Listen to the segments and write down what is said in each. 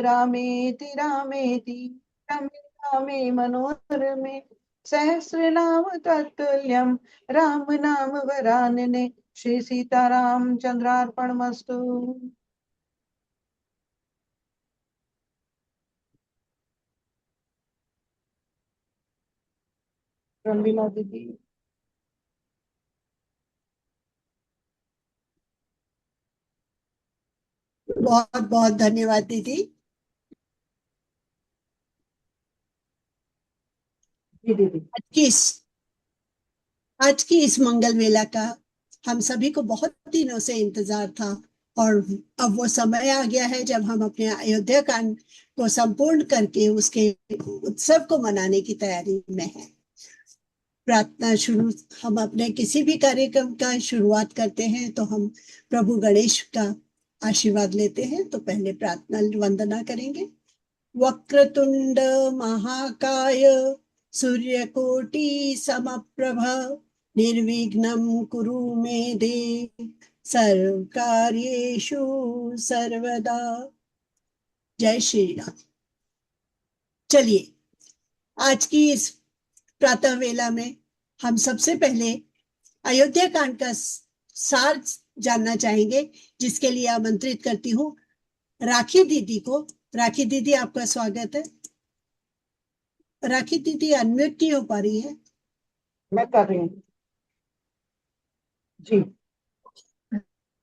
रामेति रामेति रमे रामे मनोरमे सहस्रनाम तत्तुल्यं राम नाम वरानने। श्री सीताराम चंद्रार्पणमस्तु। रंगीला दीदी। बहुत बहुत धन्यवाद दीदी। जी दीदी। आज की इस आज की इस मंगल मेला का हम सभी को बहुत दिनों से इंतजार था, और अब वो समय आ गया है जब हम अपने अयोध्या कांड को संपूर्ण करके उसके उत्सव को मनाने की तैयारी में हैं। प्रार्थना शुरू हम अपने किसी भी कार्यक्रम का शुरुआत करते हैं तो हम प्रभु गणेश का आशीर्वाद लेते हैं। तो पहले प्रार्थना वंदना करेंगे। वक्रतुंड महाकाय सूर्यकोटि समप्रभ निर्विघ्नं कुरु मे देव सर्वकार्येषु सर्वदा। जय श्री राम। चलिए, आज की इस प्रातः वेला में हम सबसे पहले अयोध्या कांड का सार जानना चाहेंगे, जिसके लिए आमंत्रित करती हूँ राखी दीदी को। राखी दीदी, आपका स्वागत है। राखी दीदी अनम्यूट नहीं हो पा रही है। मैं कर रही हूँ जी।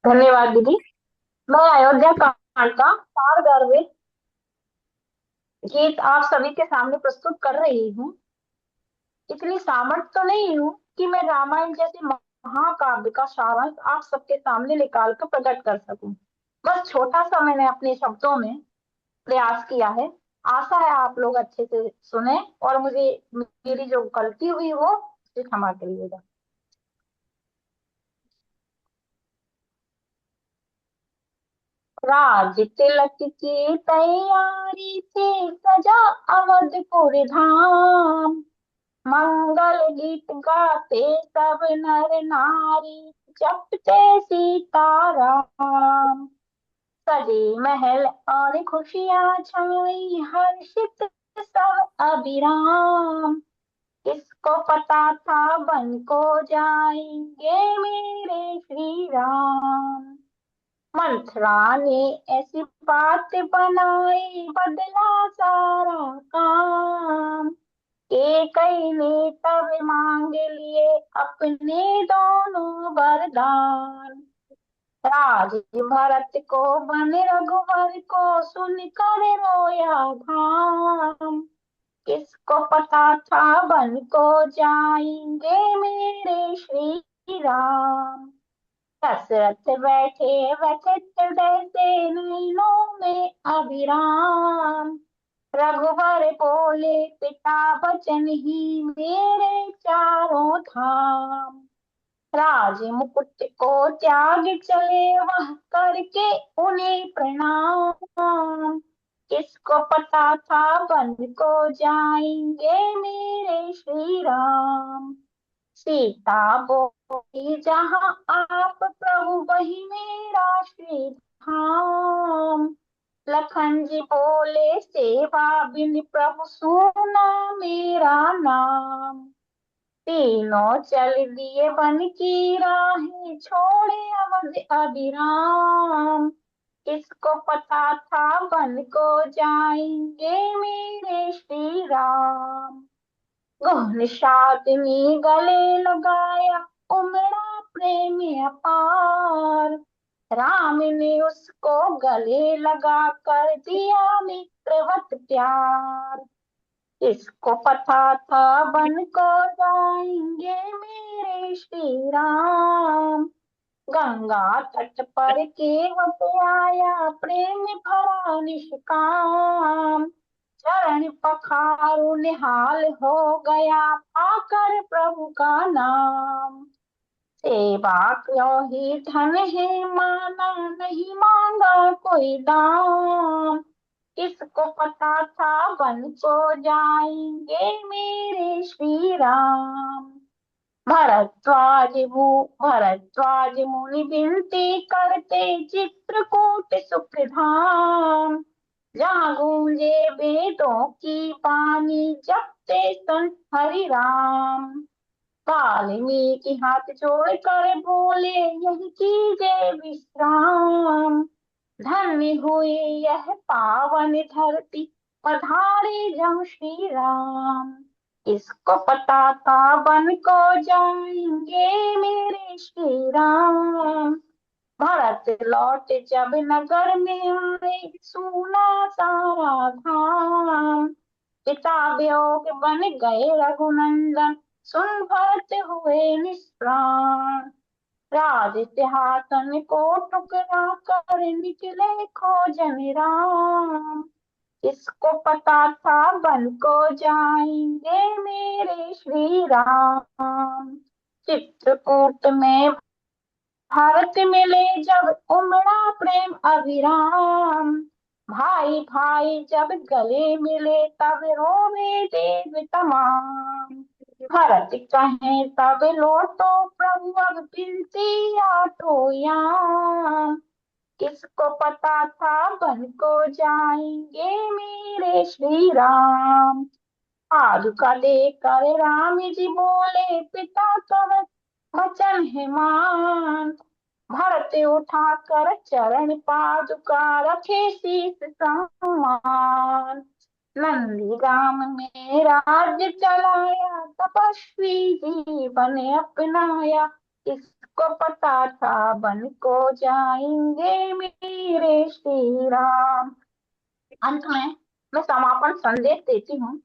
धन्यवाद दीदी। मैं अयोध्या कांड का सार गर्भित गीत आप सभी के सामने प्रस्तुत कर रही हूँ। इतनी सामर्थ्य तो नहीं हूँ कि मैं रामायण जैसे महाकाव्य का सारांश आप सबके सामने निकाल कर प्रकट कर सकूं। बस छोटा सा मैंने अपने शब्दों में प्रयास किया है। आशा है आप लोग अच्छे से सुने और मुझे मेरी जो गलती हुई हो उसे क्षमा करिएगा। राज तिलक की तैयारी थी, सजा अवधपुर धाम। मंगल गीत गाते सब नर नारी, जपते सीताराम। सजे महल और खुशियां छाई, हर्षित सब अभिराम। किसको पता था बन को जाएंगे मेरे श्री राम। मंथरा ने ऐसी बात बनाई, बदला सारा काम। कई ने तब मांग लिए अपने दोनों वरदान। राज भरत को बन रघुवर को, सुनकर रोया धाम। किसको पता था बन को जाएंगे मेरे श्री राम। दशरथ बैठे व्यथित जैसे, नैनों में अभिराम। रघुवर बोले पिता बचन ही, मेरे चारों धाम। राज मुकुट को त्याग चले वह, करके उन्हें प्रणाम। किसको पता था बन को जाएंगे मेरे श्री राम। सीता बोली जहाँ आप प्रभु, वही मेरा श्री धाम। लखन जी बोले सेवा बिन प्रभु, सुना मेरा नाम। तीनों चल दिए वन की राहें, छोड़े अवध अभिराम। किसको पता था बन को जाएंगे मेरे श्री राम। निषादनी गले लगाया, उमड़ा प्रेम अपार। राम ने उसको गले लगा कर दिया मित्रवत प्यार। इसको पता था बन को जाएंगे मेरे श्री राम। गंगा तट पर केवट आया, प्रेम भरा निष्काम। चरण पखारु निहाल हो गया, आकर प्रभु का नाम। सेवा क्यों ही धन है माना, नहीं मांगा कोई दाम। किसको पता था बन को जाएंगे मेरे श्री राम। भरद्वाज मुनि विनती करते, चित्रकूट सुख धाम। जहाँ गूंजे वेदों की बानी, जपते संत हरि राम। वाल्मीकि हाथ जोड़ कर बोले, यही कीजिए विश्राम। धन्य हुई यह पावन धरती, पधारे जहाँ श्री राम। इसको पता था बन को जाएंगे मेरे श्री राम। भरत लौट जब नगर में आए, सुना सारा धाम। पिता वियोग बन गए रघुनंदन, सुन भरत हुए निष्प्राण। राज सिंहासन को ठुकरा कर निकले खोजन राम। इसको पता था बन को जाएंगे मेरे श्री राम। चित्रकूट में भारत मिले जब, उमड़ा प्रेम अविराम। भाई भाई जब गले मिले, तब रोवे देव तमाम। भरत कहे तब लौटो प्रभु, अब बिनती आठो याम। किसको पता था बन को जाएंगे मेरे श्री राम। पादुका देकर राम जी बोले, पिता कवच वचन है मान। भरत उठा कर चरण पादुका, रखे शीस सम्मान। नंदी गाम में राज्य चलाया, तपस्वी जीवन अपनाया। इसको पता था बन को जाएंगे मेरे श्री राम। अंत में मैं समापन संदेश देती हूँ।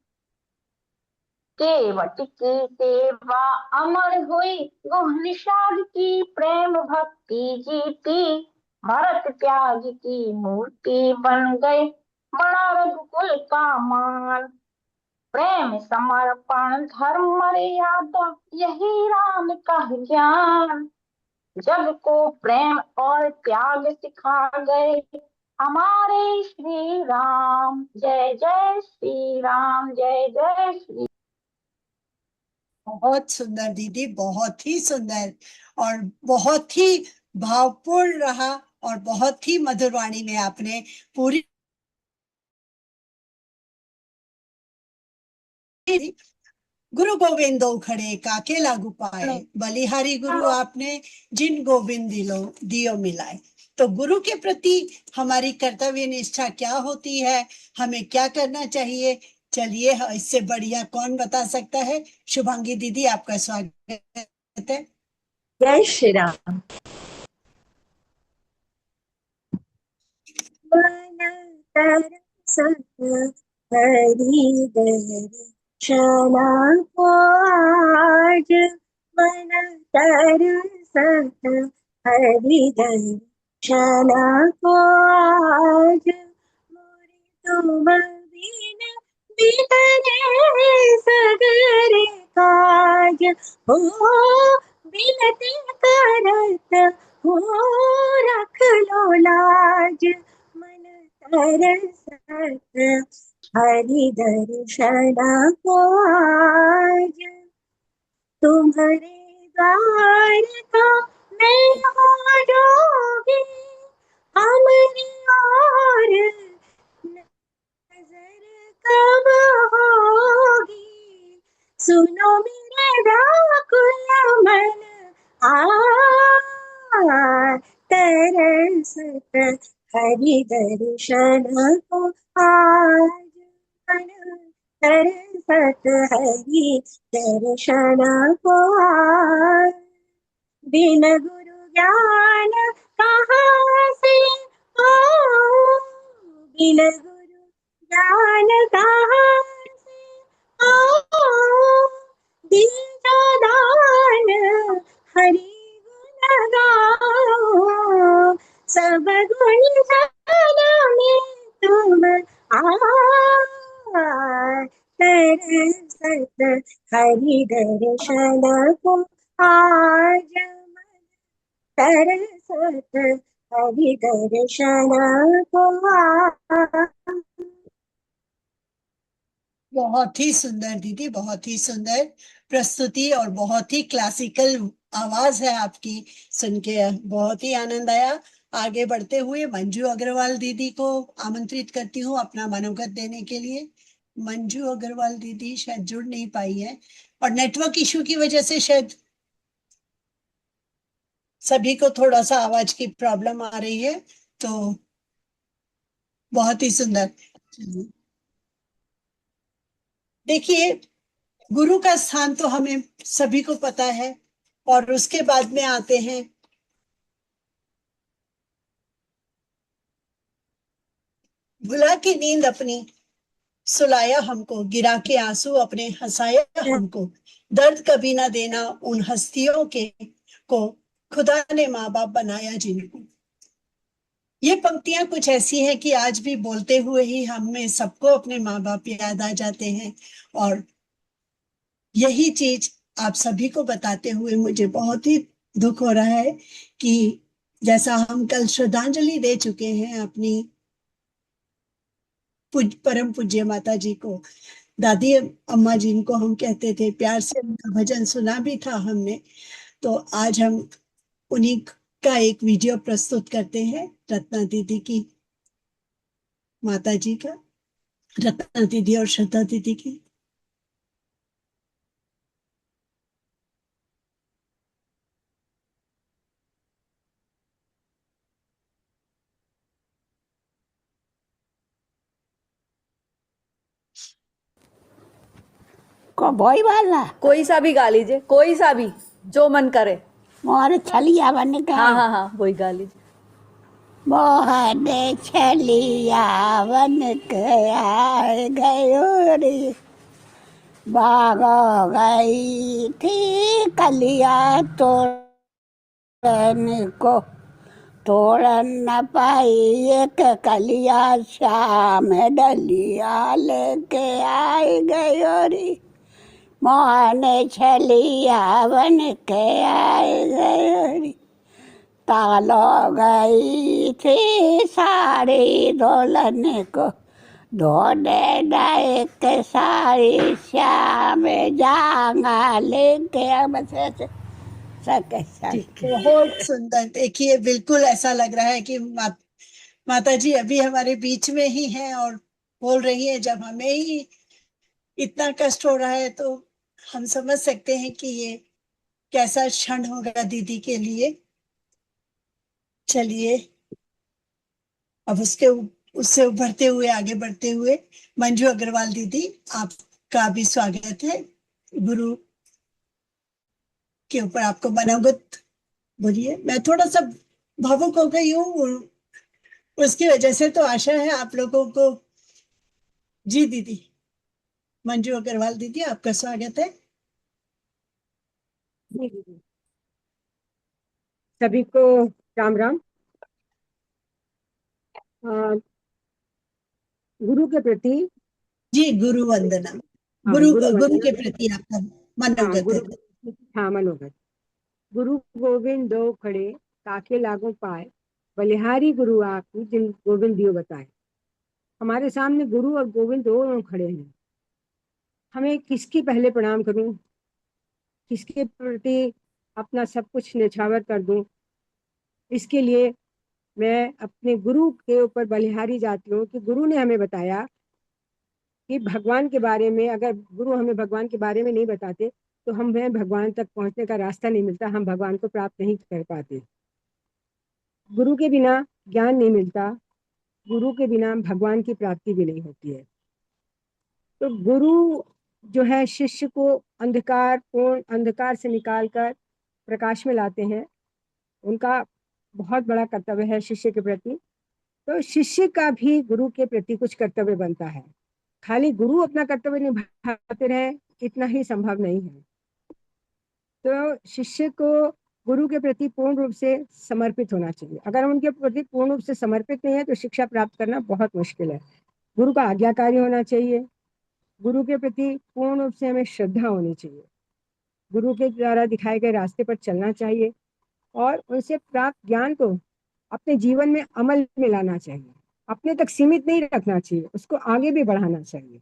केवट की सेवा अमर हुई, गुह निषाद की प्रेम भक्ति जीती। भरत त्याग की मूर्ति बन गए, बड़ा रघुकुल का मान। प्रेम समर्पण धर्म मर्यादा, यही राम का ज्ञान। जग को प्रेम और त्याग सिखा गए हमारे श्री राम। जय जय श्री राम, जय जय श्री। बहुत सुंदर दीदी, बहुत ही सुंदर और बहुत ही भावपूर्ण रहा और बहुत ही मधुर वाणी में आपने पूरी गुरु गोविंदो खड़े काके लागू पाए, बलिहारी गुरु आपने जिन गोविंद दियो मिलाए। तो गुरु के प्रति हमारी कर्तव्य निष्ठा क्या होती है, हमें क्या करना चाहिए, चलिए इससे बढ़िया कौन बता सकता है। शुभांगी दीदी, आपका स्वागत है। जय श्री राम। हरि दर्शना को आज, मन तरसत हरि दर्शना को आज। मोरे तुम बिन बितरे सगरे काज, हो बिनती करत हो रख लो लाज। मन तरसत हरि दर्शना को आज, तुम्हारे द्वार का मैं हो जोगी, हमारी ओर नजर कब होगी। सुनो मेरे व्याकुल मन, तरसत हरि दर्शन को आज। मन तरसत हरि दर्शन को आज। बिन गुरु ज्ञान कहाँ से हो, बिन गुरु ज्ञान कहाँ से हो। दीना दान हरि गुण गाओ, सब गुण जान में तुम तरसत हरि दर्शन को आज। तरसत हरि दर्शन को आज। बहुत ही सुंदर दीदी, बहुत ही सुंदर प्रस्तुति और बहुत ही क्लासिकल आवाज है आपकी, सुन के बहुत ही आनंद आया। आगे बढ़ते हुए मंजू अग्रवाल दीदी को आमंत्रित करती हूँ अपना मनोगत देने के लिए। मंजू अग्रवाल दीदी शायद जुड़ नहीं पाई है और नेटवर्क इशू की वजह से शायद सभी को थोड़ा सा आवाज की प्रॉब्लम आ रही है। तो बहुत ही सुंदर। देखिए, गुरु का स्थान तो हमें सभी को पता है और उसके बाद में आते हैं भुला के नींद अपनी सुलाया हमको, गिरा के आंसू अपने हंसाया हमको, दर्द कभी ना देना उन हस्तियों के को, खुदा ने माँ बाप बनाया जिनको। ये पंक्तियां कुछ ऐसी हैं कि आज भी बोलते हुए ही हमें सबको अपने माँ बाप याद आ जाते हैं। और यही चीज आप सभी को बताते हुए मुझे बहुत ही दुख हो रहा है कि जैसा हम कल श्रद्धांजलि दे चुके हैं अपनी परम पूज्य माता जी को, दादी अम्मा जिनको हम कहते थे प्यार से, उनका भजन सुना भी था हमने। तो आज हम उन्हीं का एक वीडियो प्रस्तुत करते हैं, रत्ना दीदी की, माता जी का, रत्ना दीदी और श्रद्धा दीदी की। को वही वाला कोई सा भी गा लीजिए, कोई सा भी जो मन करे। मोर छलिया बन का हाँ हाँ हाँ, वही गा लीजिए। मोहन छलिया बन के आए गयो रे, भागो गई थी कलिया तोड़न को, तोड़न न पाई एक कलिया, शाम डलिया लेके आए गयो रे, मोहन छलिया बन के आए गयो रे, तालो गई थी साड़ी धोलन को, धोने डाय के साड़ी, श्याम जांगा लेके बस सके बहुत सुंदर। देखिए, बिल्कुल ऐसा लग रहा है कि माता जी अभी हमारे बीच में ही हैं और बोल रही है। जब हमें ही इतना कष्ट हो रहा है तो हम समझ सकते हैं कि ये कैसा क्षण होगा दीदी के लिए। चलिए, अब उससे उभरते हुए आगे बढ़ते हुए मंजू अग्रवाल दीदी, आपका भी स्वागत है। गुरु के ऊपर आपको मनोगत बोलिए। मैं थोड़ा सा भावुक हो गई हूँ उसकी वजह से, तो आशा है आप लोगों को। जी दीदी, मंजू अग्रवाल दीदी, आपका स्वागत है। जी दीदी, सभी को राम राम। गुरु के प्रति, जी, गुरु वंदना। हाँ गुरु गुरु गुरु के वंदना। प्रति आपका हाँ मनोगत है। गुरु, हाँ मनोगत। गुरु गोविंद दो खड़े, काके लागू पाए, बलिहारी गुरु आपू जिन गोविंद दियो बताए। हमारे सामने गुरु और गोविंद दोनों खड़े हैं। हमें किसकी पहले प्रणाम करूं, किसके प्रति अपना सब कुछ न्यौछावर कर दूं, इसके लिए मैं अपने गुरु के ऊपर बलिहारी जाती हूँ कि गुरु ने हमें बताया कि भगवान के बारे में, अगर गुरु हमें भगवान के बारे में नहीं बताते तो हमें भगवान तक पहुंचने का रास्ता नहीं मिलता, हम भगवान को प्राप्त नहीं कर पाते। गुरु के बिना ज्ञान नहीं मिलता, गुरु के बिना भगवान की प्राप्ति भी नहीं होती है। तो गुरु जो है शिष्य को अंधकार से निकालकर प्रकाश में लाते हैं, उनका बहुत बड़ा कर्तव्य है शिष्य के प्रति। तो शिष्य का भी गुरु के प्रति कुछ कर्तव्य बनता है। खाली गुरु अपना कर्तव्य निभाते रहे इतना ही संभव नहीं है। तो शिष्य को गुरु के प्रति पूर्ण रूप से समर्पित होना चाहिए। अगर उनके प्रति पूर्ण रूप से समर्पित नहीं है तो शिक्षा प्राप्त करना बहुत मुश्किल है। गुरु का आज्ञाकारी होना चाहिए, गुरु के प्रति पूर्ण रूप से हमें श्रद्धा होनी चाहिए, गुरु के द्वारा दिखाए गए रास्ते पर चलना चाहिए और उनसे प्राप्त ज्ञान को अपने जीवन में अमल में लाना चाहिए। अपने तक सीमित नहीं रखना चाहिए, उसको आगे भी बढ़ाना चाहिए।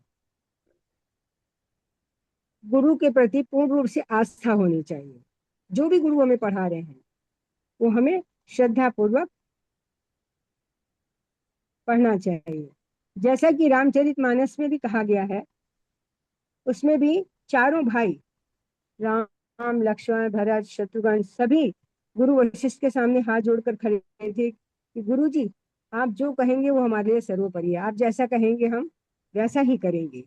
गुरु के प्रति पूर्ण रूप से आस्था होनी चाहिए। जो भी गुरु हमें पढ़ा रहे हैं वो हमें श्रद्धा पूर्वक पढ़ना चाहिए। जैसा कि रामचरितमानस में भी कहा गया है, उसमें भी चारों भाई राम लक्ष्मण भरत शत्रुघ्न सभी गुरु वशिष्ठ के सामने हाथ जोड़कर खड़े थे कि गुरु जी, आप जो कहेंगे वो हमारे लिए सर्वोपरि है, आप जैसा कहेंगे हम वैसा ही करेंगे।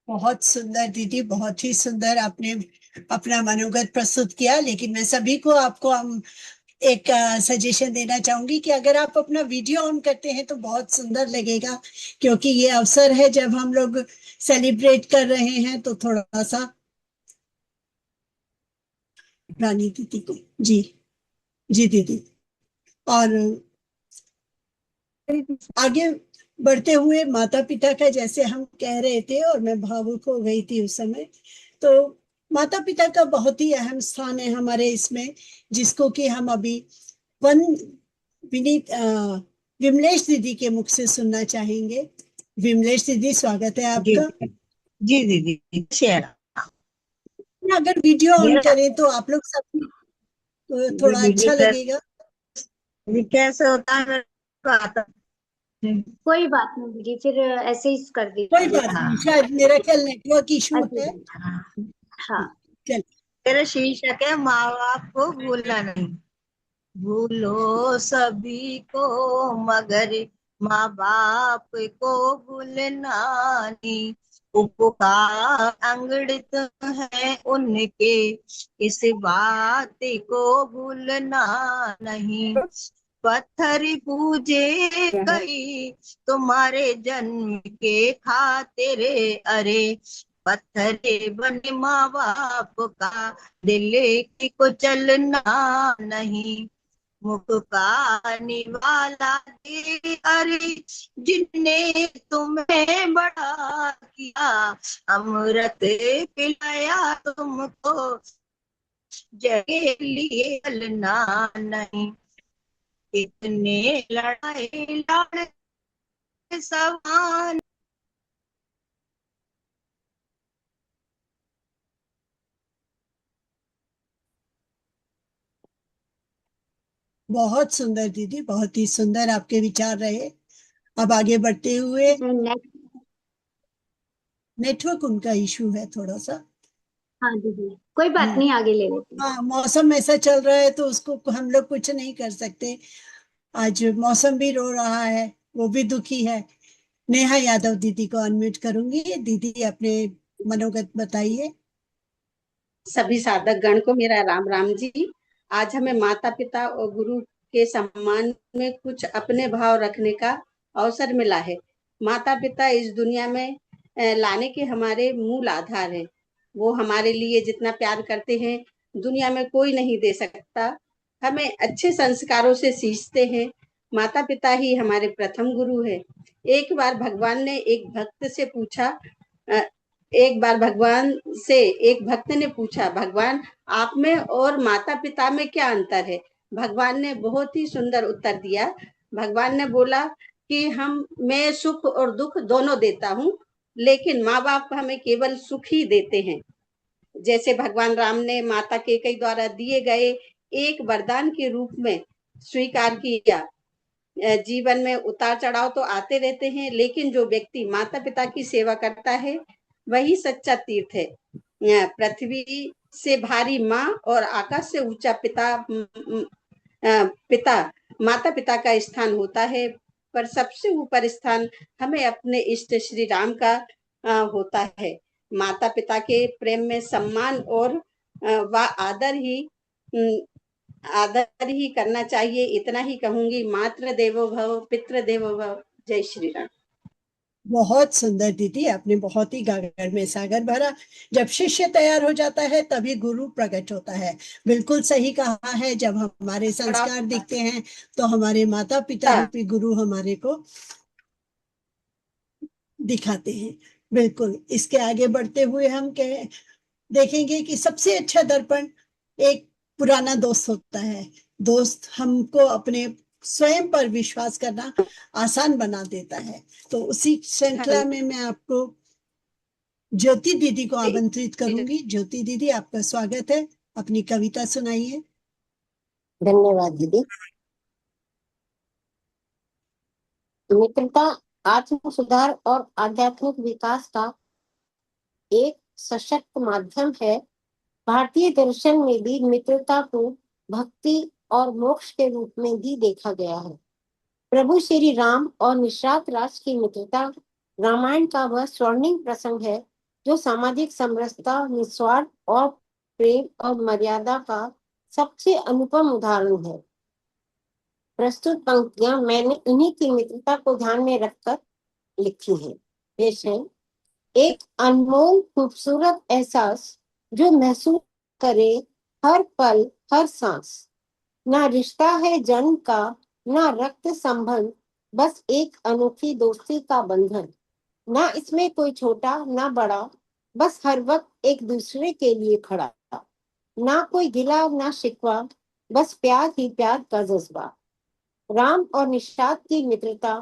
बहुत सुंदर दीदी, बहुत ही सुंदर आपने अपना मनोगत प्रस्तुत किया। लेकिन मैं सभी को आपको हम एक सजेशन देना चाहूंगी कि अगर आप अपना वीडियो ऑन करते हैं तो बहुत सुंदर लगेगा, क्योंकि ये अवसर है जब हम लोग सेलिब्रेट कर रहे हैं। तो थोड़ा सा रानी दीदी को, जी जी दीदी। और आगे बढ़ते हुए माता पिता का जैसे हम कह रहे थे, और मैं भावुक हो गई थी उस समय, तो माता पिता का बहुत ही अहम स्थान है हमारे इसमें, जिसको कि हम अभी वन विनीत विमलेश दीदी के मुख से सुनना चाहेंगे। विमलेश दीदी, स्वागत है जी आपका। जी दीदी, शेयर अगर वीडियो ऑन मेरा करें तो आप लोग सब थोड़ा दीदी अच्छा लगेगा। कैसे होता है मेरे को आता है। कोई बात नहीं दीदी, फिर ऐसे ही कर कोई दीजिए। बात नहीं, हाँ शायद मेरा ख्याल नेटवर्क इशू अच्छा है। जी। हाँ। चल, मेरे शीर्षक है माँ बाप को भूलना नहीं। भूलो सभी को मगर माँ बाप को भूलना नहीं। उपकार अंगड़ित है उनके, इस बात को भूलना नहीं। पत्थर पूजे कई तुम्हारे जन्म के खातिर, अरे पत्थर बने माँ बाप का दिल की को चलना नहीं। मुख का निवाला दे अरे जिनने तुम्हें बड़ा किया, अमृत पिलाया तुमको जगे लिए चलना नहीं। इतने लड़ाई लड़ सवान बहुत सुंदर दीदी, बहुत ही सुंदर आपके विचार रहे। अब आगे बढ़ते हुए, नेक्स्ट। नेटवर्क उनका इशू है थोड़ा सा। हाँ दीदी, कोई बात नहीं, आगे ले लेते हैं। हाँ, मौसम ऐसा चल रहा है तो उसको हम लोग कुछ नहीं कर सकते। आज मौसम भी रो रहा है, वो भी दुखी है। नेहा यादव दीदी को अनम्यूट करूंगी। दीदी, अपने मनोगत बताइए। सभी साधक गण को मेरा राम राम जी। आज हमें माता पिता और गुरु के सम्मान में कुछ अपने भाव रखने का अवसर मिला है। माता पिता इस दुनिया में लाने के हमारे मूल आधार है। वो हमारे लिए जितना प्यार करते हैं दुनिया में कोई नहीं दे सकता। हमें अच्छे संस्कारों से सींचते हैं। माता पिता ही हमारे प्रथम गुरु है। एक बार भगवान ने एक भक्त से पूछा एक बार भगवान से एक भक्त ने पूछा, भगवान आप में और माता पिता में क्या अंतर है? भगवान ने बहुत ही सुंदर उत्तर दिया। भगवान ने बोला कि मैं सुख और दुख दोनों देता हूँ, लेकिन माँ बाप हमें केवल सुख ही देते हैं। जैसे भगवान राम ने माता कैकेयी द्वारा दिए गए एक वरदान के रूप में स्वीकार किया। जीवन में उतार चढ़ाव तो आते रहते हैं, लेकिन जो व्यक्ति माता पिता की सेवा करता है वही सच्चा तीर्थ है। पृथ्वी से भारी माँ और आकाश से ऊंचा पिता माता पिता का स्थान होता है, पर सबसे ऊपर स्थान हमें अपने इष्ट श्री राम का होता है। माता पिता के प्रेम में सम्मान और आदर ही करना चाहिए। इतना ही कहूंगी। मातृ देवो भव, पितृ देवो भव। जय श्री राम। बहुत सुंदर दीदी, आपने बहुत ही गागर में सागर भरा। जब शिष्य तैयार हो जाता है तभी गुरु प्रकट होता है। बिल्कुल सही कहा है। जब हमारे संस्कार दिखते हैं तो हमारे माता पिता रूपी गुरु हमारे को दिखाते हैं। बिल्कुल। इसके आगे बढ़ते हुए हम देखेंगे कि सबसे अच्छा दर्पण एक पुराना दोस्त होता है। दोस्त हमको अपने स्वयं पर विश्वास करना आसान बना देता है। तो उसी श्रृंखला में मैं आपको ज्योति दीदी को आमंत्रित करूंगी। ज्योति दीदी, आपका स्वागत है। अपनी कविता सुनाइए। धन्यवाद दीदी। मित्रता आत्म सुधार और आध्यात्मिक विकास का एक सशक्त माध्यम है। भारतीय दर्शन में भी मित्रता को भक्ति और मोक्ष के रूप में भी देखा गया है। प्रभु श्री राम और निषाद राज की मित्रता रामायण का वह स्वर्णिम प्रसंग है जो सामाजिक समरसता, निस्वार्थ और प्रेम और मर्यादा का सबसे अनुपम उदाहरण है। प्रस्तुत पंक्तियां मैंने इन्हीं की मित्रता को ध्यान में रखकर लिखी हैं। पेश है एक अनमोल खूबसूरत एहसास जो महसूस करे हर पल हर सांस। ना रिश्ता है जन्म का, ना रक्त संबंध, बस एक अनोखी दोस्ती का बंधन। ना इसमें कोई छोटा ना बड़ा, बस हर वक्त एक दूसरे के लिए खड़ा। ना कोई गिला ना शिकवा, बस प्यार ही प्यार का जज्बा। राम और निषाद की मित्रता,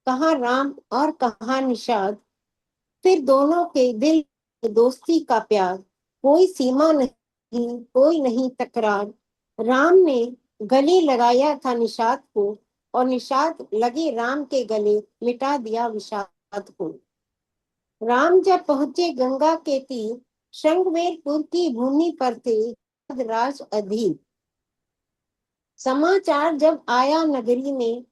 कहाँ राम और कहाँ निषाद, फिर दोनों के दिल दोस्ती का प्यार। कोई सीमा नहीं, कोई नहीं तकरार। राम ने गले लगाया था निषाद को और निषाद लगे राम के गले, मिटा दिया विषाद को। राम जब पहुंचे गंगा के तीर, श्रृंगवेरपुर की भूमि पर थे राज अधीर। समाचार जब आया नगरी में,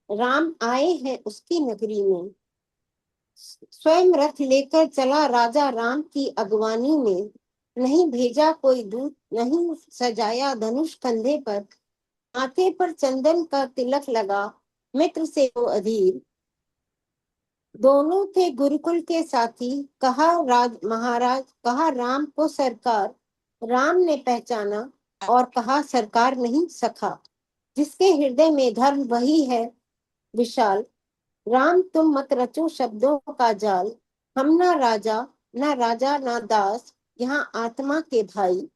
राम आए हैं उसकी नगरी में। स्वयं रथ लेकर चला राजा राम की अगवानी में। नहीं भेजा कोई दूत, नहीं सजाया धनुष कंधे पर। माथे पर चंदन का तिलक लगा, मित्र से वो अधीर। दोनों थे गुरुकुल के साथी, कहा राज महाराज, कहा राम को सरकार। राम ने पहचाना और कहा सरकार नहीं सखा। जिसके हृदय में धर्म वही है विशाल। राम तुम मत रचो शब्दों का जाल। हम ना राजा ना दास, यहाँ आत्मा के भाई।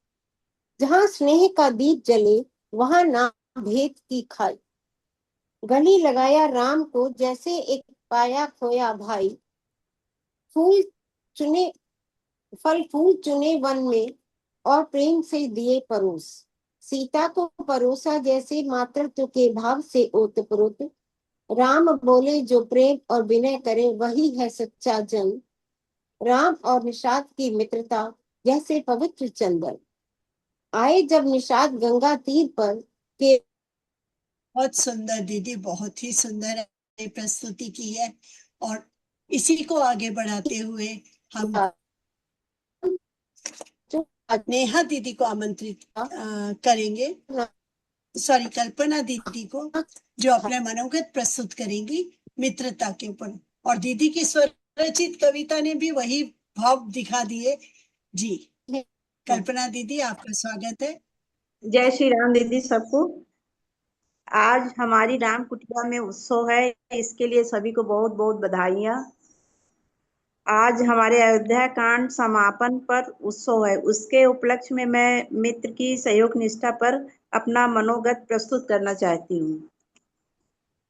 जहाँ स्नेह का दीप जले, वहां ना भेद की खाई। गले लगाया राम को जैसे एक पाया खोया भाई। फूल चुने फल फूल चुने वन में और प्रेम से दिए परोस। सीता को परोसा जैसे मातृत्व के भाव से ओतप्रोत। राम बोले जो प्रेम और विनय करे वही है सच्चा जन। राम और निषाद की मित्रता जैसे पवित्र चंदन। आए जब निषाद गंगा तीर पर के। बहुत सुंदर दीदी, बहुत ही सुंदर प्रस्तुति की है। और इसी को आगे बढ़ाते हुए हम नेहा दीदी को आमंत्रित करेंगे, सॉरी कल्पना दीदी को, जो अपने मनोगत प्रस्तुत करेंगी मित्रता के ऊपर। और दीदी की स्वरचित कविता ने भी वही भाव दिखा दिए। जी कल्पना दीदी, आपका स्वागत है। जय श्री राम दीदी सबको। आज हमारी राम कुटिया में उत्सव है, इसके लिए सभी को बहुत बहुत बधाइयाँ। आज हमारे अयोध्या कांड समापन पर उत्सव है, उसके उपलक्ष्य में मैं मित्र की सहयोग निष्ठा पर अपना मनोगत प्रस्तुत करना चाहती हूँ।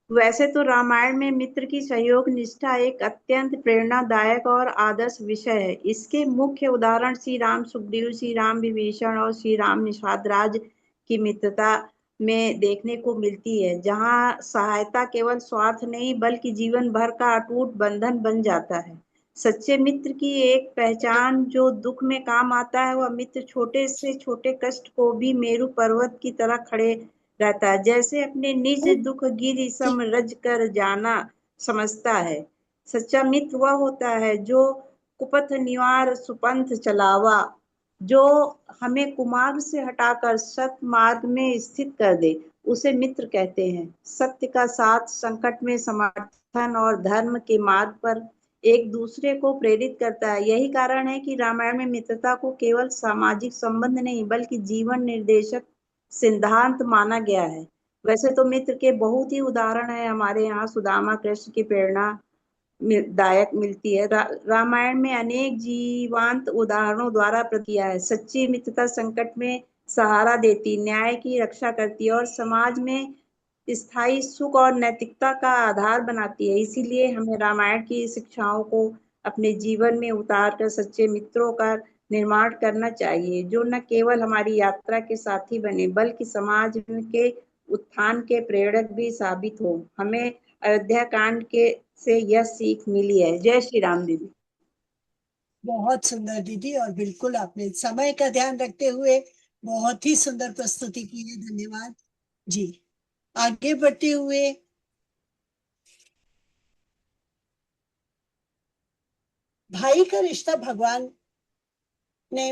वैसे तो रामायण में मित्र की सहयोग निष्ठा एक अत्यंत प्रेरणादायक और आदर्श विषय है। इसके मुख्य उदाहरण श्री राम सुग्रीव, श्री राम विभीषण और श्री राम निषाद राज की मित्रता में देखने को मिलती है, जहाँ सहायता केवल स्वार्थ नहीं बल्कि जीवन भर का अटूट बंधन बन जाता है। सच्चे मित्र की एक पहचान जो दुख में काम आता है, वह मित्र छोटे से छोटे कष्ट को भी मेरु पर्वत की तरह खड़े रहता है, जैसे अपने निज दुख गिरि सम रज कर जाना समझता है। सच्चा मित्र वह होता है जो कुपथ निवार सुपंथ चलावा, जो हमें कुमार्ग से हटाकर सत मार्ग में स्थित कर दे, उसे मित्र कहते हैं। सत्य का साथ, संकट में समर्थन और धर्म के मार्ग पर एक दूसरे को प्रेरित करता है। यही कारण है कि रामायण में मित्रता को केवल सामाजिक संबंध नहीं बल्कि जीवन निर्देशक सिद्धांत माना गया है। वैसे तो मित्र के बहुत ही उदाहरण है हमारे यहाँ। सुदामा कृष्ण की प्रेरणा दायक मिलती है। रामायण में अनेक जीवांत उदाहरणों द्वारा किया है। सच्ची मित्रता संकट में सहारा देती, न्याय की रक्षा करती है और समाज में स्थायी सुख और नैतिकता का आधार बनाती है। इसीलिए हमें रामायण की शिक्षाओं को अपने जीवन में उतार कर सच्चे मित्रों का निर्माण करना चाहिए, जो न केवल हमारी यात्रा के साथी बने बल्कि समाज के उत्थान के प्रेरक भी साबित हो। हमें अयोध्या कांड के से यह सीख मिली है। जय श्री राम दीदी। बहुत सुंदर दीदी, और बिल्कुल आपने समय का ध्यान रखते हुए बहुत ही सुंदर प्रस्तुति की है, धन्यवाद जी। आगे बढ़ते हुए भाई का रिश्ता भगवान ने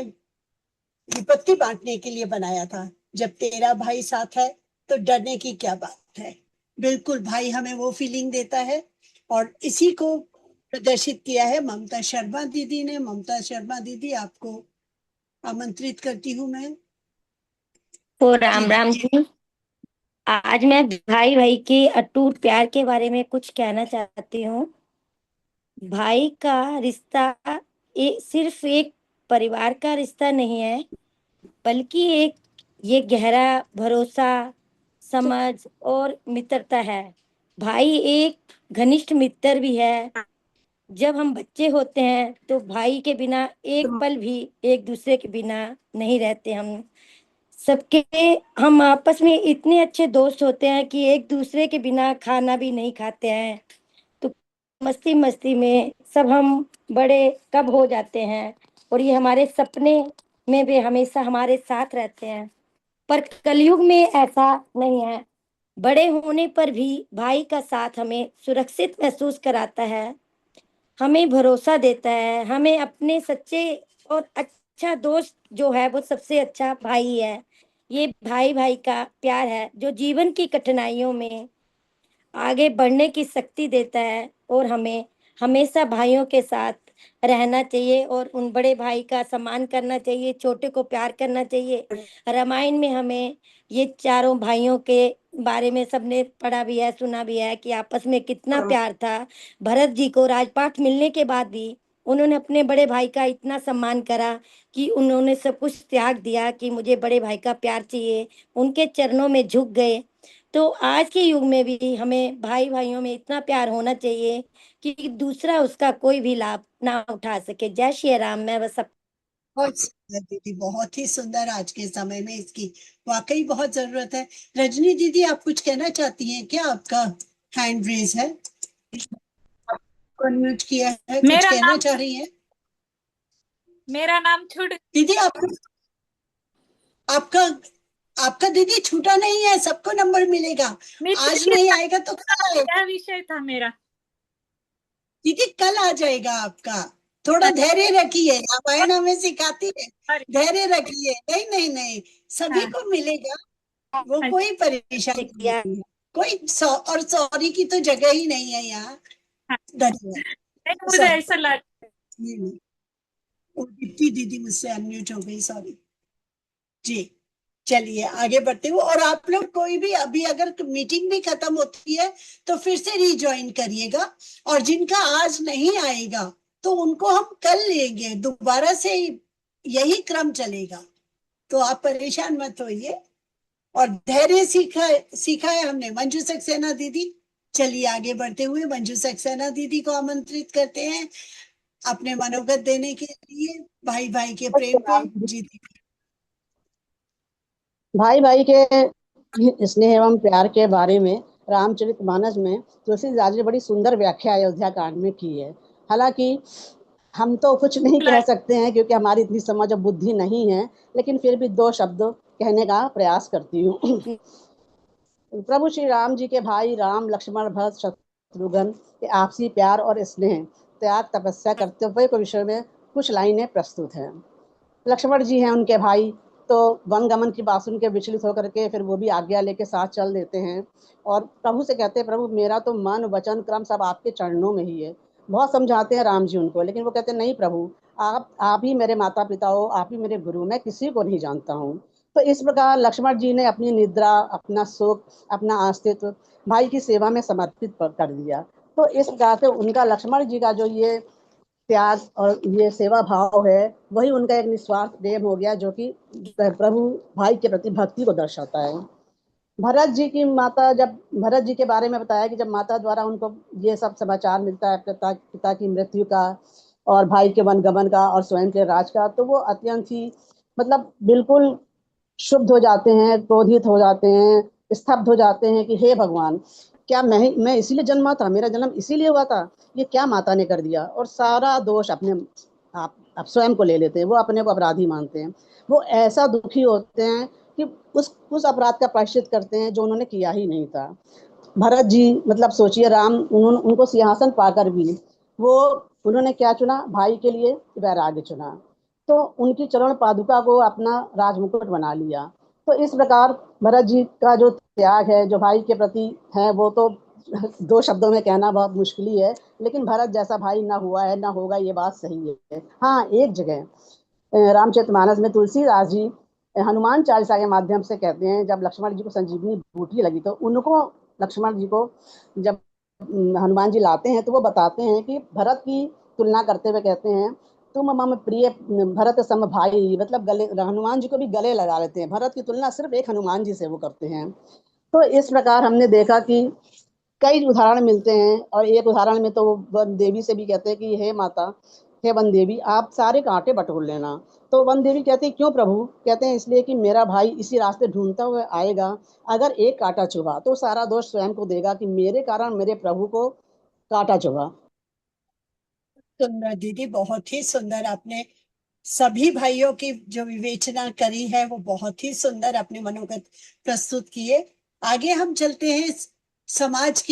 विपत्ति बांटने के लिए बनाया था। जब तेरा भाई साथ है तो डरने की क्या बात है। बिल्कुल, भाई हमें वो फीलिंग देता है, और इसी को प्रदर्शित किया है ममता शर्मा दीदी ने। ममता शर्मा दीदी, आपको आमंत्रित करती हूँ मैं। तो राम राम जी। आज मैं भाई भाई के अटूट प्यार के बारे में कुछ कहना चाहती हूँ। भाई का रिश्ता सिर्फ एक परिवार का रिश्ता नहीं है, बल्कि एक ये गहरा भरोसा, समझ और मित्रता है। भाई एक घनिष्ठ मित्र भी है। जब हम बच्चे होते हैं तो भाई के बिना एक पल भी एक दूसरे के बिना नहीं रहते। सबके हम आपस में इतने अच्छे दोस्त होते हैं कि एक दूसरे के बिना खाना भी नहीं खाते हैं। तो मस्ती मस्ती में सब हम बड़े कब हो जाते हैं, और ये हमारे सपने में भी हमेशा हमारे साथ रहते हैं। पर कलयुग में ऐसा नहीं है। बड़े होने पर भी भाई का साथ हमें सुरक्षित महसूस कराता है, हमें भरोसा देता है। हमें अपने सच्चे और अच्छा दोस्त जो है वो सबसे अच्छा भाई है। ये भाई भाई का प्यार है जो जीवन की कठिनाइयों में आगे बढ़ने की शक्ति देता है, और हमें हमेशा भाइयों के साथ रहना चाहिए और उन बड़े भाई का सम्मान करना चाहिए, छोटे को प्यार करना चाहिए। रामायण में हमें ये चारों भाइयों के बारे में सबने पढ़ा भी है, सुना भी है कि आपस में कितना प्यार था। भरत जी को राजपाट मिलने के बाद भी उन्होंने अपने बड़े भाई का इतना सम्मान करा कि उन्होंने सब कुछ त्याग दिया कि मुझे बड़े भाई का प्यार चाहिए, उनके चरणों में झुक गए। तो आज के युग में भी हमें भाई भाइयों में इतना प्यार होना चाहिए कि दूसरा उसका कोई भी लाभ ना उठा सके। जय श्री राम। मैं बस बहुत सुंदर दीदी, बहुत ही सुंदर। आज के समय में इसकी वाकई बहुत जरूरत है। रजनी दीदी, आप कुछ कहना चाहती हैं क्या? आपका हैंड रेज है, अनम्यूट किया है, कुछ कहना चाह रही हैं? मेरा नाम छूट दीदी आपका आपका दीदी छूटा नहीं है, सबको नंबर मिलेगा। आज नहीं आएगा तो कल आएगा। क्या विषय था मेरा? दीदी कल आ जाएगा आपका। थोड़ा धैर्य रखिए, रामायण हमें सिखाती है, धैर्य रखिए। नहीं नहीं नहीं, सभी को मिलेगा, वो कोई परेशानी नहीं है। कोई और सॉरी की तो जगह ही नहीं है यहाँ। धन्यवाद। मुझे ऐसा लगा। दीप्ति दीदी मुझसे अनम्यूट हो गई, सॉरी जी। चलिए आगे बढ़ते हुए, और आप लोग कोई भी अभी अगर मीटिंग भी खत्म होती है तो फिर से रिज्वाइन करिएगा, और जिनका आज नहीं आएगा तो उनको हम कल लेंगे, दोबारा से यही क्रम चलेगा। तो आप परेशान मत होइए, और धैर्य सीखा है हमने। मंजू सक्सेना दीदी, चलिए आगे बढ़ते हुए मंजू सक्सेना दीदी को आमंत्रित करते हैं अपने मनोगत देने के लिए भाई भाई के प्रेम पे। जी दीदी। भाई भाई के स्नेह एवं प्यार के बारे में रामचरितमानस में तुलसीदास जी ने बड़ी सुंदर व्याख्या अयोध्या कांड में की है। हालांकि हम तो कुछ नहीं कह सकते हैं क्योंकि हमारी इतनी समझ और बुद्धि नहीं है, लेकिन फिर भी दो शब्द कहने का प्रयास करती हूँ। प्रभु श्री राम जी के भाई राम, लक्ष्मण, भरत, शत्रुघ्न के आपसी प्यार और स्नेह, त्याग, तपस्या, कर्तव्य के विषय में कुछ लाइनें प्रस्तुत हैं। लक्ष्मण जी हैं उनके भाई, तो वन गमन की बात सुन के विचलित होकर के फिर वो भी आज्ञा लेके साथ चल देते हैं और प्रभु से कहते हैं, प्रभु मेरा तो मन, वचन, क्रम सब आपके चरणों में ही है। बहुत समझाते हैं राम जी उनको, लेकिन वो कहते हैं नहीं प्रभु, आप ही मेरे माता पिता हो, आप ही मेरे गुरु, मैं किसी को नहीं जानता हूँ। तो इस प्रकार लक्ष्मण जी ने अपनी निद्रा, अपना सुख, अपना अस्तित्व भाई की सेवा में समर्पित कर दिया। तो इस प्रकार से उनका, लक्ष्मण जी का जो ये त्याग और ये सेवा भाव है, वही उनका एक निस्वार्थ प्रेम हो गया, जो कि प्रभु भाई के प्रति भक्ति को दर्शाता है। भरत जी की माता, जब भरत जी के बारे में बताया कि जब माता द्वारा उनको ये सब समाचार मिलता है पिता की मृत्यु का और भाई के वनगमन का और स्वयं के राज का, तो वो अत्यंत ही मतलब बिल्कुल शुद्ध हो जाते हैं, क्रोधित हो जाते हैं, स्तब्ध हो जाते हैं कि हे भगवान, क्या मैं इसीलिए जन्मा था, मेरा जन्म इसीलिए हुआ था, ये क्या माता ने कर दिया। और सारा दोष अपने आप स्वयं को ले लेते हैं, वो अपने को अपराधी मानते हैं। वो ऐसा दुखी होते हैं कि उस अपराध का प्रायश्चित करते हैं जो उन्होंने किया ही नहीं था। भरत जी मतलब सोचिए, राम उनको सिंहासन पाकर भी वो उन्होंने क्या चुना, भाई के लिए वैराग्य चुना, तो उनकी चरण पादुका को अपना राजमुकुट बना लिया। तो इस प्रकार भरत जी का जो त्याग है, जो भाई के प्रति है, वो तो 2 शब्दों में कहना बहुत मुश्किल ही है, लेकिन भरत जैसा भाई ना हुआ है ना होगा, ये बात सही है। हाँ, एक जगह रामचरितमानस में तुलसीदास जी हनुमान चालीसा के माध्यम से कहते हैं, जब लक्ष्मण जी को संजीवनी बूटी लगी तो उनको, लक्ष्मण जी को जब हनुमान जी लाते हैं तो वो बताते हैं कि भरत की तुलना करते हुए कहते हैं, तुम मम प्रिय भरत सम भाई, मतलब गले, हनुमान जी को भी गले लगा लेते हैं। भरत की तुलना सिर्फ एक हनुमान जी से वो करते हैं। तो इस प्रकार हमने देखा कि कई उदाहरण मिलते हैं, और एक उदाहरण में तो वन देवी से भी कहते हैं कि हे माता, हे वन देवी, आप सारे कांटे बटोर लेना। तो वन देवी कहती है, क्यों प्रभु? कहते हैं, इसलिए कि मेरा भाई इसी रास्ते ढूंढता हुआ आएगा, अगर एक कांटा चुभा तो सारा दोष स्वयं को देगा कि मेरे कारण मेरे प्रभु को कांटा चुभा। सुंदर दीदी, बहुत ही सुंदर। आपने सभी भाइयों की जो विवेचना करी है वो बहुत ही सुंदर अपने मनोगत प्रस्तुत किए। आगे हम चलते हैं समाज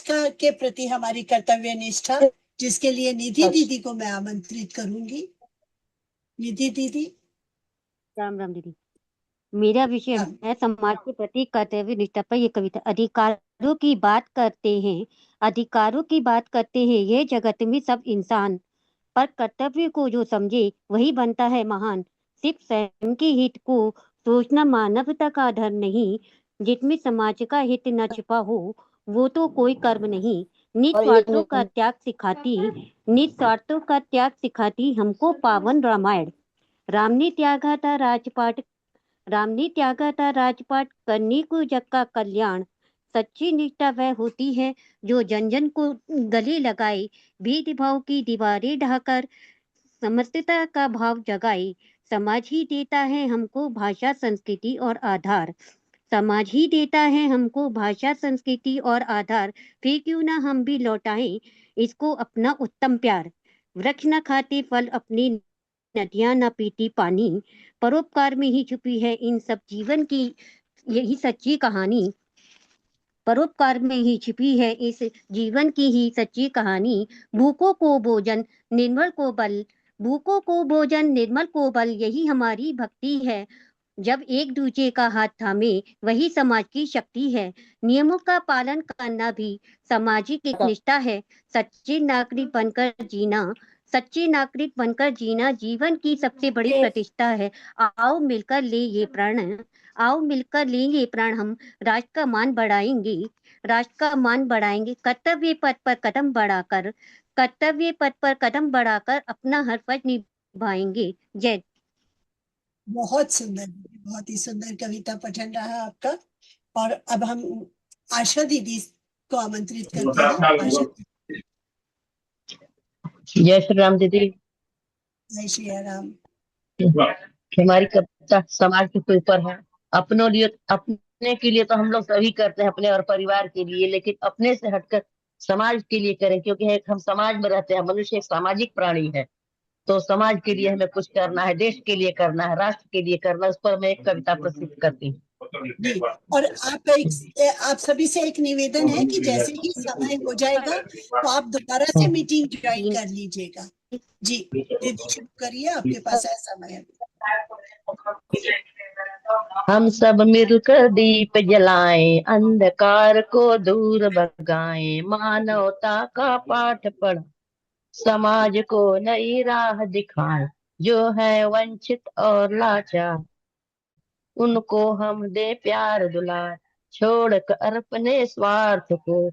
के प्रति हमारी कर्तव्य निष्ठा, जिसके लिए निधि दीदी को मैं आमंत्रित करूंगी। निधि दीदी। राम राम दीदी। मेरा विषय है समाज के प्रति कर्तव्य निष्ठा पर ये कविता। अधिकारों की बात करते हैं, अधिकारों की बात करते हैं, ये जगत में सब इंसान, पर कर्तव्य को जो समझे वही बनता है महान। सिर्फ स्वयं के हित को सोचना मानवता का धर्म नहीं, जिसमें समाज का हित न छिपा हो वो तो कोई कर्म नहीं। निस्वार्थों का त्याग सिखाती, निस्वार्थों का त्याग सिखाती हमको पावन रामायण। राम ने त्यागा था राजपाट, राम ने त्यागा था राजपाट, करने को जग का कल्याण। सच्ची निष्ठा वह होती है जो जन जन को गले लगाए, भेदभाव की दीवारें ढाकर समता का भाव जगाए। समाज ही देता है हमको भाषा संस्कृति और आधार, समाज ही देता है हमको भाषा संस्कृति और आधार। फिर क्यों ना हम भी लौटाएं इसको अपना उत्तम प्यार। वृक्ष न खाते फल अपने, नदियां न पीती पानी, परोपकार में ही छुपी है इन सब जीवन की यही सच्ची कहानी। परोपकार में ही छिपी है इस जीवन की ही सच्ची कहानी। भूखों को भोजन, निर्मल को बल, भूखों को भोजन, निर्मल को बल, यही हमारी भक्ति है। जब एक दूसरे का हाथ थामे वही समाज की शक्ति है। नियमों का पालन करना भी सामाजिक एक निष्ठा है। सच्चे नागरिक बनकर जीना, सच्चे नागरिक बनकर जीना जीवन की सबसे बड़ी प्रतिष्ठा है। आओ मिलकर ले ये प्रण, आओ मिलकर लेंगे प्राण हम, राष्ट्र का मान बढ़ाएंगे, राष्ट्र का मान बढ़ाएंगे। कर्तव्य पथ पर कदम बढ़ाकर, कर्तव्य पथ पर कदम बढ़ाकर अपना हर फर्ज निभाएंगे। जय। बहुत सुंदर, बहुत ही सुंदर कविता पठन रहा आपका। और अब हम आशा दीदी को आमंत्रित करते हैं। आशा। जय श्री राम दीदी। जय श्री राम। हमारी कविता समाज के ऊपर है। अपनों लिए, अपने के लिए तो हम लोग सभी करते हैं, अपने और परिवार के लिए, लेकिन अपने से हटकर समाज के लिए करें, क्योंकि हम समाज में रहते हैं। मनुष्य एक सामाजिक प्राणी है, तो समाज के लिए हमें कुछ करना है, देश के लिए करना है, राष्ट्र के लिए करना है। उस पर मैं एक कविता प्रस्तुत करती हूँ। और आप सभी से एक निवेदन है कि जैसे ही समय हो जाएगा तो आप दोबारा से मीटिंग ज्वाइन कर लीजिएगा। जी दीदी शुरू करिए, आपके पास है समय। हम सब मिलकर दीप जलाएं, अंधकार को दूर भगाएं, मानवता का पाठ पढ़, समाज को नई राह दिखाएं। जो है वंचित और लाचार, उनको हम दे प्यार दुलार, छोड़ कर अपने स्वार्थ को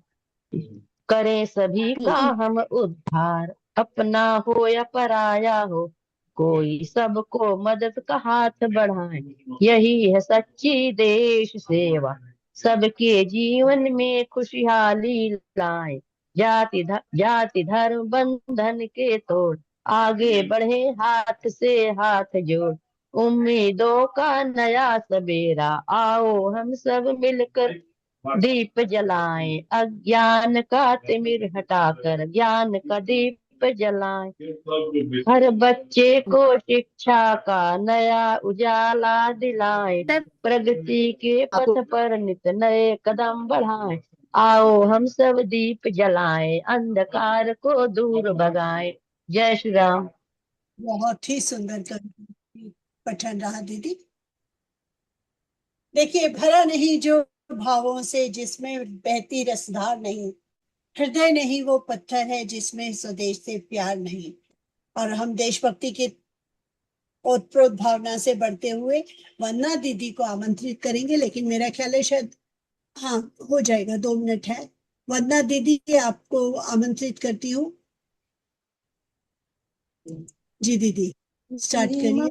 करें सभी का हम उद्धार। अपना हो या पराया हो, कोई सबको मदद का हाथ बढ़ाए, यही है सच्ची देश सेवा, सबके जीवन में खुशहाली लाए। जाति धर्म बंधन के तोड़, आगे बढ़े हाथ से हाथ जोड़, उम्मीदों का नया सवेरा, आओ हम सब मिलकर दीप जलाएं, अज्ञान का तिमिर हटाकर ज्ञान का दीप जलाएं। हर बच्चे को शिक्षा का नया उजाला दिलाएं, प्रगति के पथ पर नित नए कदम बढ़ाएं। आओ हम सब दीप जलाएं, अंधकार को दूर भगाएं। जय श्री राम। बहुत ही सुंदर पठन रहा दीदी। देखिए, भरा नहीं जो भावों से जिसमें बहती रसधार नहीं, हृदय नहीं वो पत्थर है जिसमें स्वदेश से प्यार नहीं। और हम देशभक्ति की ओतप्रोत भावना से बढ़ते हुए वंदना दीदी को आमंत्रित करेंगे, लेकिन मेरा ख्याल है शायद हाँ हो जाएगा, 2 मिनट है। वंदना दीदी आपको आमंत्रित करती हूँ। जी दीदी स्टार्ट करिए।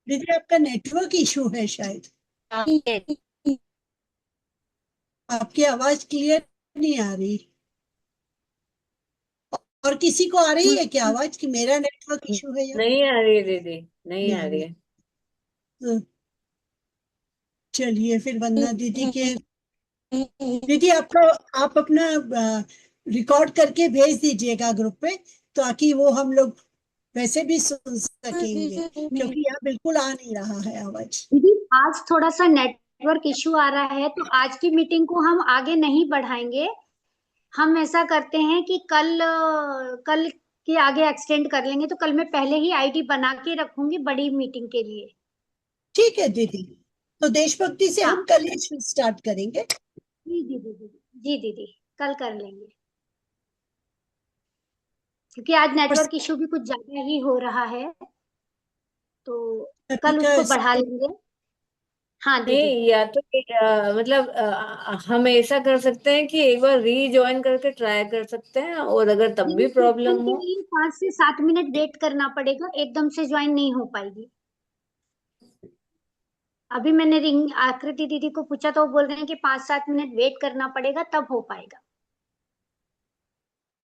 दीदी आपका नेटवर्क इशू है शायद, आपकी आवाज क्लियर नहीं आ रही। और किसी को आ रही है क्या आवाज कि मेरा नेटवर्क इशू है या नहीं आ रही है दीदी, नहीं आ रही है। चलिए फिर वंदना दीदी के दीदी आपका आप अपना रिकॉर्ड करके भेज दीजिएगा ग्रुप पे, ताकि वो हम लोग वैसे भी सुन सकेंगे, क्योंकि यहाँ बिल्कुल आ नहीं रहा है आवाज। दीदी आज थोड़ा सा नेटवर्क इशू आ रहा है, तो आज की मीटिंग को हम आगे नहीं बढ़ाएंगे। हम ऐसा करते हैं कि कल के आगे एक्सटेंड कर लेंगे। तो कल मैं पहले ही आईडी बना के रखूंगी बड़ी मीटिंग के लिए। ठीक है दीदी, तो देशभक्ति से हम कल ही स्टार्ट करेंगे। जी दीदी, जी दीदी कल कर लेंगे, क्योंकि आज नेटवर्क इशू भी कुछ ज्यादा ही हो रहा है, तो कल उसको बढ़ा लेंगे। हाँ दीदी। नहीं, या तो मतलब हम ऐसा कर सकते हैं कि एक बार रीजॉइन करके ट्राई कर सकते हैं, और अगर तब भी प्रॉब्लम हो 5 से 7 मिनट वेट करना पड़ेगा, एकदम से ज्वाइन नहीं हो पाएगी। अभी मैंने रिंग आकृति दीदी को पूछा तो वो बोल रहे हैं कि 5-7 मिनट वेट करना पड़ेगा, तब हो पाएगा।